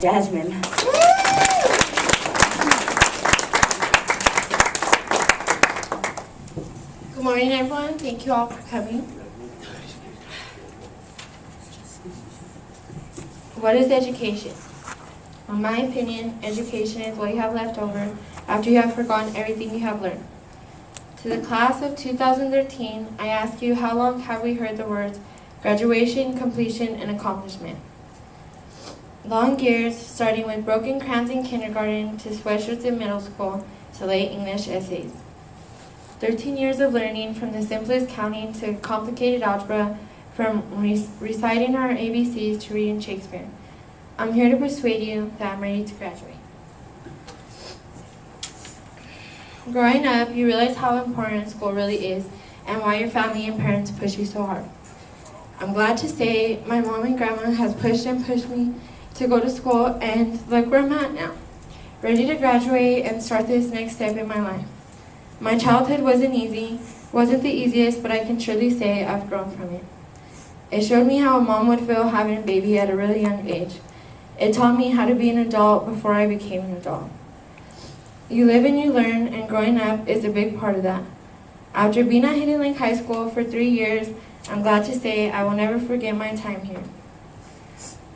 Jasmine. Good morning, everyone. Thank you all for coming. What is education? In my opinion, education is what you have left over after you have forgotten everything you have learned. To the class of 2013, I ask you, how long have we heard the words graduation, completion, and accomplishment? Long years, starting with broken crayons in kindergarten to sweatshirts in middle school to late English essays. 13 years of learning, from the simplest counting to complicated algebra, from reciting our ABCs to reading Shakespeare. I'm here to persuade you that I'm ready to graduate. Growing up, you realize how important school really is and why your family and parents push you so hard. I'm glad to say my mom and grandma has pushed and pushed me to go to school, and look where I'm at now, ready to graduate and start this next step in my life. My childhood wasn't the easiest, but I can surely say I've grown from it. It showed me how a mom would feel having a baby at a really young age. It taught me how to be an adult before I became an adult. You live and you learn, and growing up is a big part of that. After being at Hidden Lake High School for 3 years, I'm glad to say I will never forget my time here.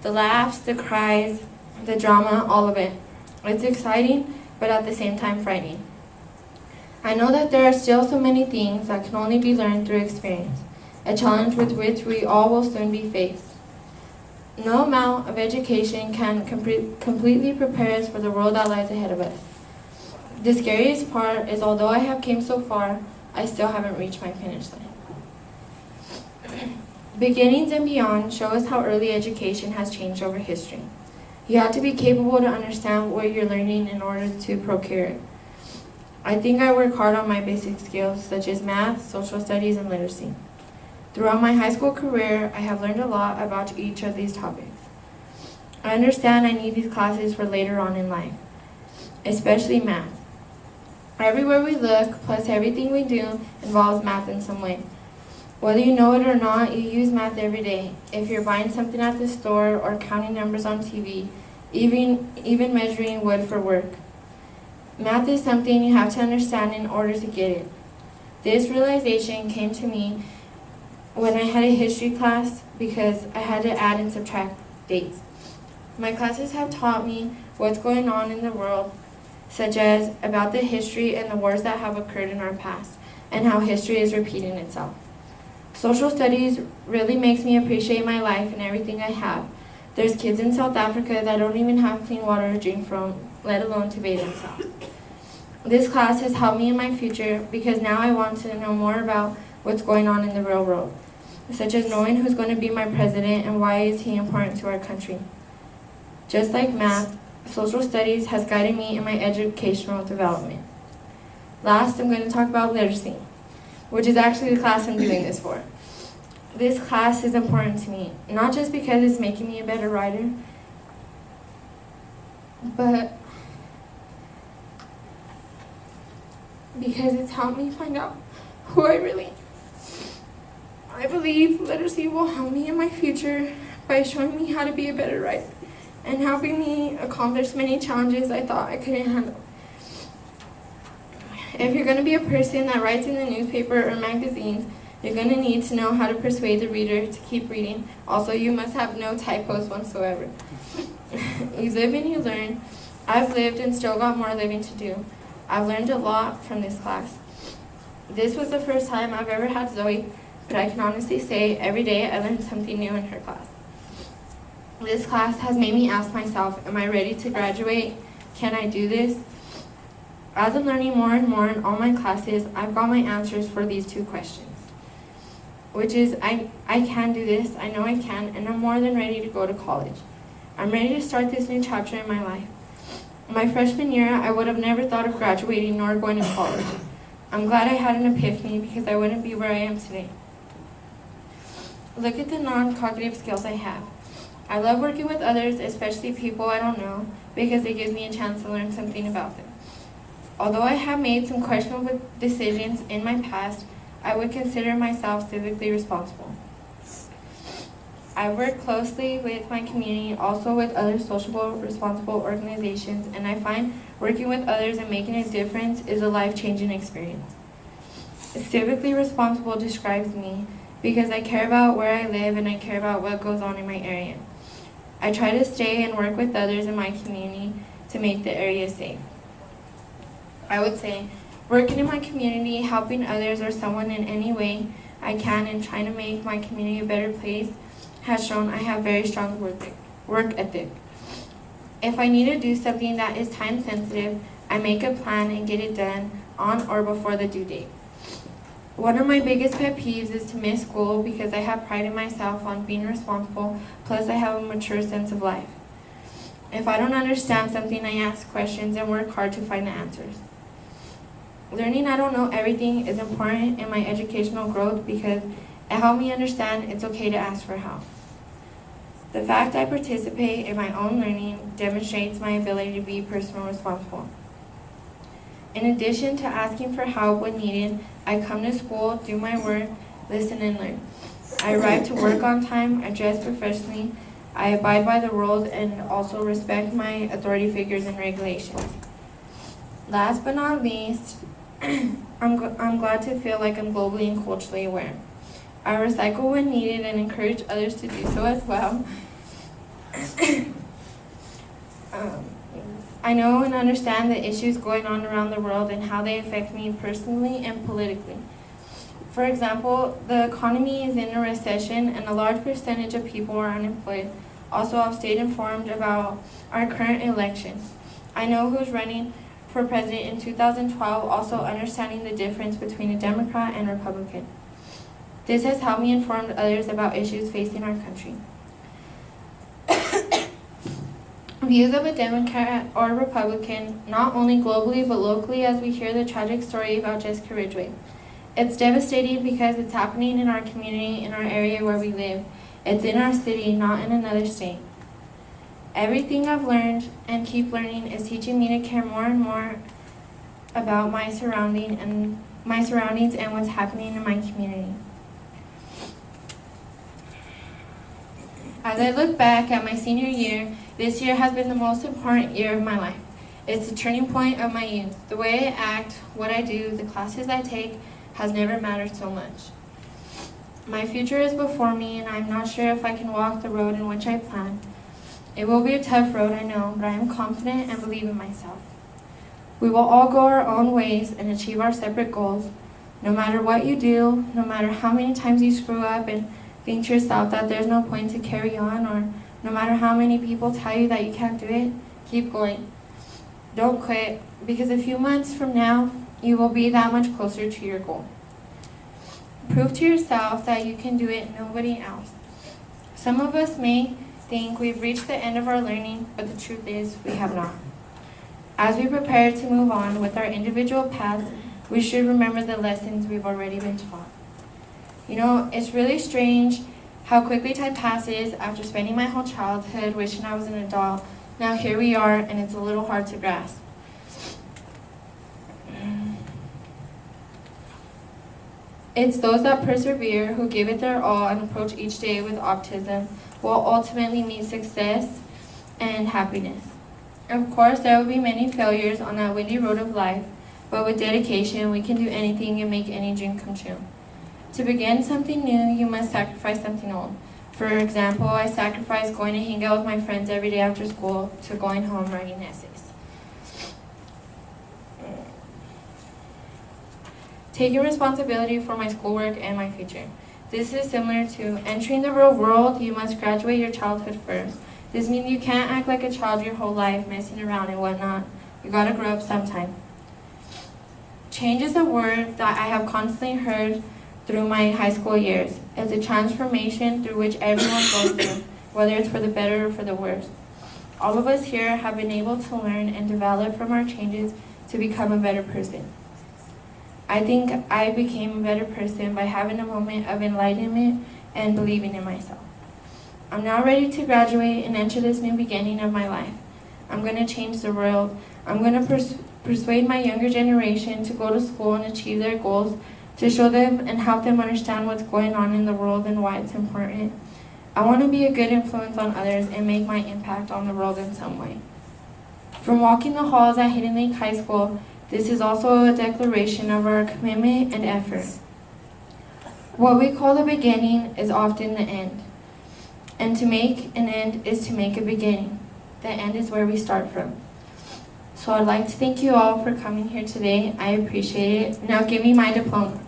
The laughs, the cries, the drama, all of it. It's exciting, but at the same time frightening. I know that there are still so many things that can only be learned through experience, a challenge with which we all will soon be faced. No amount of education can completely prepare us for the world that lies ahead of us. The scariest part is, although I have came so far, I still haven't reached my finish line. Beginnings and beyond show us how early education has changed over history. You have to be capable to understand what you're learning in order to procure it. I think I work hard on my basic skills, such as math, social studies, and literacy. Throughout my high school career, I have learned a lot about each of these topics. I understand I need these classes for later on in life, especially math. Everywhere we look, plus everything we do, involves math in some way. Whether you know it or not, you use math every day. If you're buying something at the store or counting numbers on TV, even measuring wood for work. Math is something you have to understand in order to get it. This realization came to me when I had a history class because I had to add and subtract dates. My classes have taught me what's going on in the world, such as about the history and the wars that have occurred in our past, and how history is repeating itself. Social studies really makes me appreciate my life and everything I have. There's kids in South Africa that don't even have clean water to drink from, let alone to bathe themselves. This class has helped me in my future because now I want to know more about what's going on in the real world, such as knowing who's going to be my president and why is he important to our country. Just like math, social studies has guided me in my educational development. Last, I'm going to talk about literacy, which is actually the class I'm doing this for. This class is important to me, not just because it's making me a better writer, but because it's helped me find out who I really am. I believe literacy will help me in my future by showing me how to be a better writer and helping me accomplish many challenges I thought I couldn't handle. If you're going to be a person that writes in the newspaper or magazines, you're going to need to know how to persuade the reader to keep reading. Also, you must have no typos whatsoever. You live and you learn. I've lived and still got more living to do. I've learned a lot from this class. This was the first time I've ever had Zoe, but I can honestly say every day I learned something new in her class. This class has made me ask myself, am I ready to graduate? Can I do this? As I'm learning more and more in all my classes, I've got my answers for these two questions, which is I can do this, I know I can, and I'm more than ready to go to college. I'm ready to start this new chapter in my life. My freshman year, I would have never thought of graduating nor going to college. I'm glad I had an epiphany because I wouldn't be where I am today. Look at the non-cognitive skills I have. I love working with others, especially people I don't know, because it gives me a chance to learn something about them. Although I have made some questionable decisions in my past, I would consider myself civically responsible. I work closely with my community, also with other sociable, responsible organizations, and I find working with others and making a difference is a life-changing experience. Civically responsible describes me because I care about where I live and I care about what goes on in my area. I try to stay and work with others in my community to make the area safe. I would say working in my community, helping others or someone in any way I can and trying to make my community a better place has shown I have very strong work ethic. If I need to do something that is time sensitive, I make a plan and get it done on or before the due date. One of my biggest pet peeves is to miss school because I have pride in myself on being responsible, plus I have a mature sense of life. If I don't understand something, I ask questions and work hard to find the answers. Learning I don't know everything is important in my educational growth because it helped me understand it's okay to ask for help. The fact I participate in my own learning demonstrates my ability to be personally responsible. In addition to asking for help when needed, I come to school, do my work, listen and learn. I arrive to work on time, I dress professionally, I abide by the rules and also respect my authority figures and regulations. Last but not least, I'm glad to feel like I'm globally and culturally aware. I recycle when needed and encourage others to do so as well. I know and understand the issues going on around the world and how they affect me personally and politically. For example, the economy is in a recession and a large percentage of people are unemployed. Also, I've stayed informed about our current election. I know who's running for president in 2012, also understanding the difference between a Democrat and Republican. This has helped me inform others about issues facing our country. Views of a Democrat or Republican, not only globally but locally, as we hear the tragic story about Jessica Ridgway. It's devastating because it's happening in our community, in our area where we live. It's in our city, not in another state. Everything I've learned and keep learning is teaching me to care more and more about my surroundings and what's happening in my community. As I look back at my senior year, this year has been the most important year of my life. It's the turning point of my youth. The way I act, what I do, the classes I take has never mattered so much. My future is before me and I'm not sure if I can walk the road in which I plan. It will be a tough road, I know, but I am confident and believe in myself. We will all go our own ways and achieve our separate goals. No matter what you do, no matter how many times you screw up and think to yourself that there's no point to carry on, or no matter how many people tell you that you can't do it, keep going. Don't quit, because a few months from now, you will be that much closer to your goal. Prove to yourself that you can do it, nobody else. Some of us may think we've reached the end of our learning, but the truth is we have not. As we prepare to move on with our individual paths, we should remember the lessons we've already been taught. You know, it's really strange how quickly time passes after spending my whole childhood wishing I was an adult. Now here we are, and it's a little hard to grasp. It's those that persevere, who give it their all and approach each day with optimism, will ultimately meet success and happiness. Of course, there will be many failures on that windy road of life, but with dedication, we can do anything and make any dream come true. To begin something new, you must sacrifice something old. For example, I sacrificed going to hang out with my friends every day after school to going home writing essays. Taking responsibility for my schoolwork and my future. This is similar to entering the real world. You must graduate your childhood first. This means you can't act like a child your whole life, messing around and whatnot. You gotta grow up sometime. Change is a word that I have constantly heard through my high school years. It's a transformation through which everyone goes through, whether it's for the better or for the worse. All of us here have been able to learn and develop from our changes to become a better person. I think I became a better person by having a moment of enlightenment and believing in myself. I'm now ready to graduate and enter this new beginning of my life. I'm going to change the world. I'm going to persuade my younger generation to go to school and achieve their goals, to show them and help them understand what's going on in the world and why it's important. I want to be a good influence on others and make my impact on the world in some way. From walking the halls at Hidden Lake High School, this is also a declaration of our commitment and effort. What we call the beginning is often the end. And to make an end is to make a beginning. The end is where we start from. So I'd like to thank you all for coming here today. I appreciate it. Now give me my diploma.